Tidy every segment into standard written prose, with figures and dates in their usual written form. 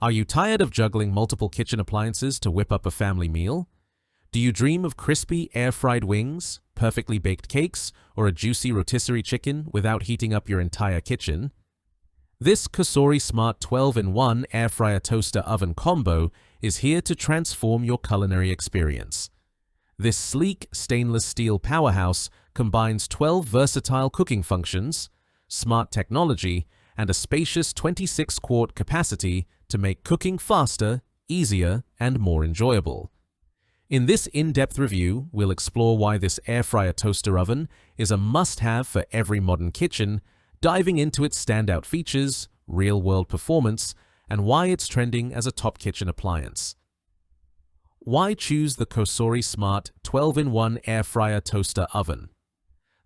Are you tired of juggling multiple kitchen appliances to whip up a family meal? Do you dream of crispy air-fried wings, perfectly baked cakes, or a juicy rotisserie chicken without heating up your entire kitchen? This Cosori Smart 12-in-1 air fryer toaster oven combo is here to transform your culinary experience. This sleek stainless steel powerhouse combines 12 versatile cooking functions, smart technology, and a spacious 26-quart capacity to make cooking faster, easier, and more enjoyable. In this in-depth review, we'll explore why this air fryer toaster oven is a must-have for every modern kitchen, diving into its standout features, real-world performance, and why it's trending as a top kitchen appliance. Why choose the Cosori Smart 12-in-1 air fryer toaster oven?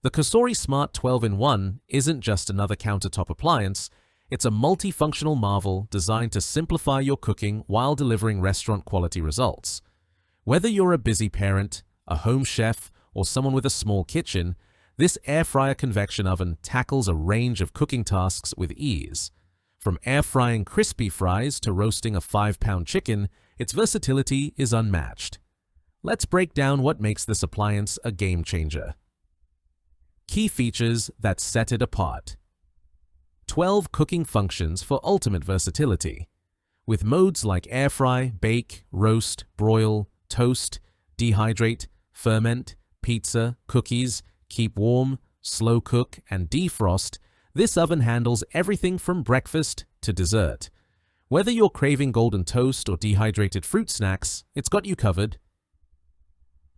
The Cosori Smart 12-in-1 isn't just another countertop appliance, it's a multifunctional marvel designed to simplify your cooking while delivering restaurant-quality results. Whether you're a busy parent, a home chef, or someone with a small kitchen, this air fryer convection oven tackles a range of cooking tasks with ease. From air frying crispy fries to roasting a 5-pound chicken, its versatility is unmatched. Let's break down what makes this appliance a game changer. Key features that set it apart. 12 cooking functions for ultimate versatility. With modes like air fry, bake, roast, broil, toast, dehydrate, ferment, pizza, cookies, keep warm, slow cook, and defrost, this oven handles everything from breakfast to dessert. Whether you're craving golden toast or dehydrated fruit snacks, it's got you covered.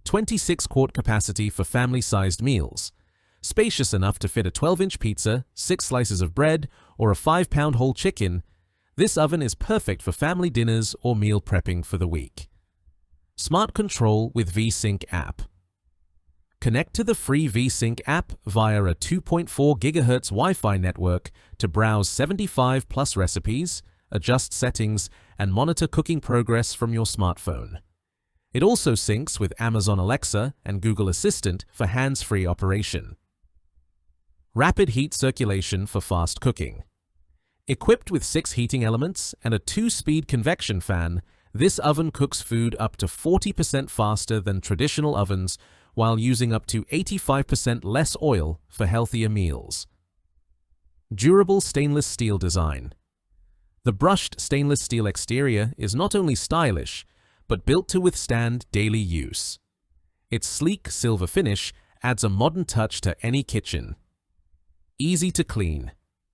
26-quart capacity for family-sized meals. Spacious enough to fit a 12-inch pizza, 6 slices of bread, or a 5-pound whole chicken, this oven is perfect for family dinners or meal prepping for the week. Smart control with VeSync app. Connect to the free VeSync app via a 2.4 GHz Wi-Fi network to browse 75+ recipes, adjust settings, and monitor cooking progress from your smartphone. It also syncs with Amazon Alexa and Google Assistant for hands-free operation. Rapid heat circulation for fast cooking. Equipped with 6 heating elements and a 2-speed convection fan, this oven cooks food up to 40% faster than traditional ovens while using up to 85% less oil for healthier meals. Durable stainless steel design. The brushed stainless steel exterior is not only stylish, but built to withstand daily use. Its sleek silver finish adds a modern touch to any kitchen. Easy to clean.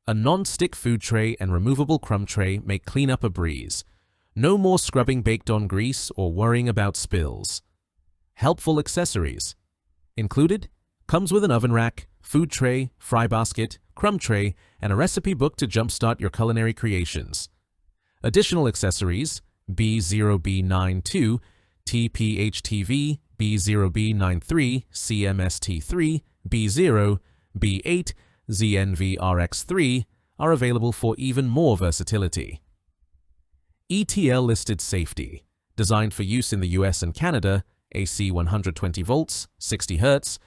A non-stick food tray and removable crumb tray make cleanup a breeze. No more scrubbing baked-on grease or worrying about spills. Helpful accessories. Included, comes with an oven rack, food tray, fry basket, crumb tray, and a recipe book to jumpstart your culinary creations. Additional accessories: B0B92, TPHTV, B0B93, CMST3, B0, B8, ZNVRX3 are available for even more versatility. ETL-listed safety. Designed for use in the US and Canada, AC 120 volts, 60 Hz,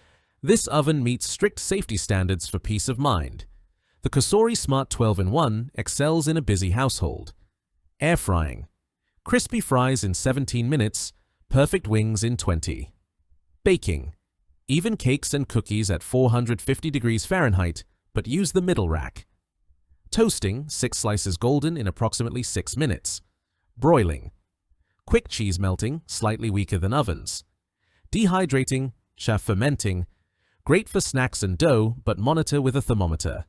this oven meets strict safety standards for peace of mind. The Cosori Smart 12-in-1 excels in a busy household. Air frying. Crispy fries in 17 minutes, perfect wings in 20. Baking. Even cakes and cookies at 450 degrees Fahrenheit, but use the middle rack. Toasting 6 slices golden in approximately 6 minutes. Broiling. Quick cheese melting, slightly weaker than ovens. Dehydrating, chaff fermenting. Great for snacks and dough, but monitor with a thermometer.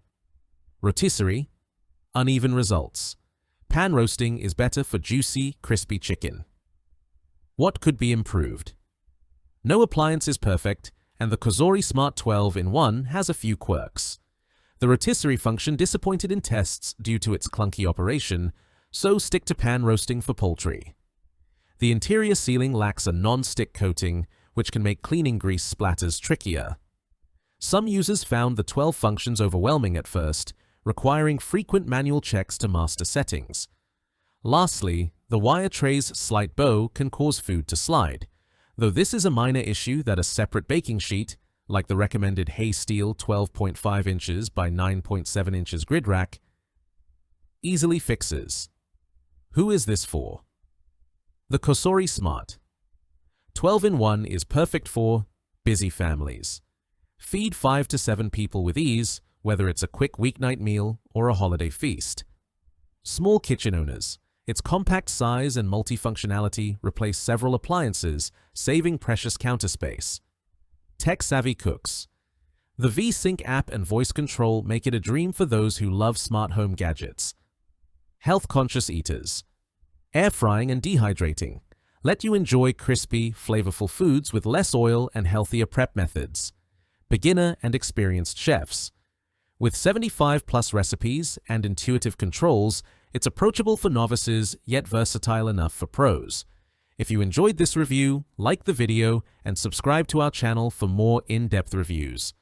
Rotisserie. Uneven results. Pan roasting is better for juicy, crispy chicken. What could be improved? No appliance is perfect, and the Cosori Smart 12-in-1 has a few quirks. The rotisserie function disappointed in tests due to its clunky operation, so stick to pan roasting for poultry. The interior sealing lacks a non-stick coating, which can make cleaning grease splatters trickier. Some users found the 12 functions overwhelming at first, requiring frequent manual checks to master settings. Lastly, the wire tray's slight bow can cause food to slide, though this is a minor issue that a separate baking sheet, like the recommended Haysteel 12.5 inches by 9.7 inches grid rack, easily fixes. Who is this for? The Cosori Smart. 12-in-1 is perfect for busy families. Feed 5 to 7 people with ease, whether it's a quick weeknight meal or a holiday feast. Small kitchen owners. Its compact size and multifunctionality replace several appliances, saving precious counter space. Tech-savvy cooks. The VeSync app and voice control make it a dream for those who love smart home gadgets. Health-conscious eaters. Air frying and dehydrating. Let you enjoy crispy, flavorful foods with less oil and healthier prep methods. Beginner and experienced chefs. With 75+ recipes and intuitive controls, it's approachable for novices yet versatile enough for pros. If you enjoyed this review, like the video and subscribe to our channel for more in-depth reviews.